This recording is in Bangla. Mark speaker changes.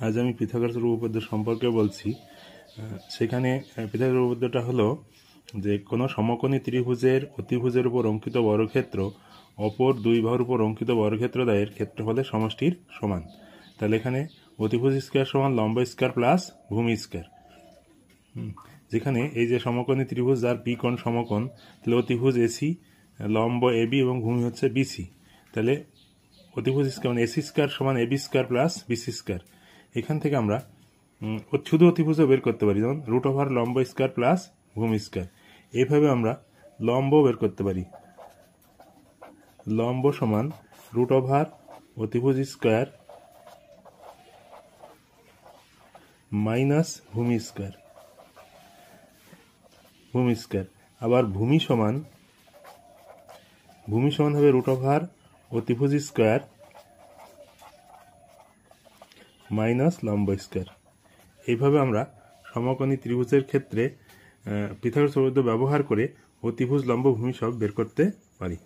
Speaker 1: আজ আমি পিথাগোরাসের উপপাদ্য সম্পর্কে বলছি। সেখানে পিথাগোরাসের উপপাদ্যটা হলো যে কোনো সমকোণী ত্রিভুজের অতিভুজের উপর অঙ্কিত বর্গক্ষেত্র অপর দুই বাহুর উপর অঙ্কিত বর্গক্ষেত্রদ্বয়ের ক্ষেত্রফলের সমষ্টির সমান। তাহলে এখানে অতিভুজ স্কয়ার সমান লম্ব স্কয়ার প্লাস ভূমি স্কয়ার। যেখানে এই যে সমকোণী ত্রিভুজ যার পি কোণ সমকোণ, তাহলে অতিভুজ এসি, লম্ব এবি এবং ভূমি হচ্ছে বিসি। তাহলে অতিভুজ স্কয়ার মানে এসি স্কয়ার সমান AB square plus BC square. এখান থেকে আমরা শুধু অতিভুজও বের করতে পারি, যেমন রুট ওভার লম্ব স্কয়ার প্লাস ভূমি স্কয়ার। এইভাবে আমরা লম্ব বের করতে পারি। লম্ব সমান রুট ওভার অতিভুজ স্কয়ার মাইনাস ভূমি স্কয়ার। আবার ভূমি সমান হবে রুট ওভার অতিভুজ স্কয়ার মাইনাস লম্ব স্কয়ার। এইভাবে আমরা সমকোণী ত্রিভুজের ক্ষেত্রে পিথাগোরাস উপপাদ্য ব্যবহার করে অতিভুজ লম্ব ভূমি সব বের করতে পারি।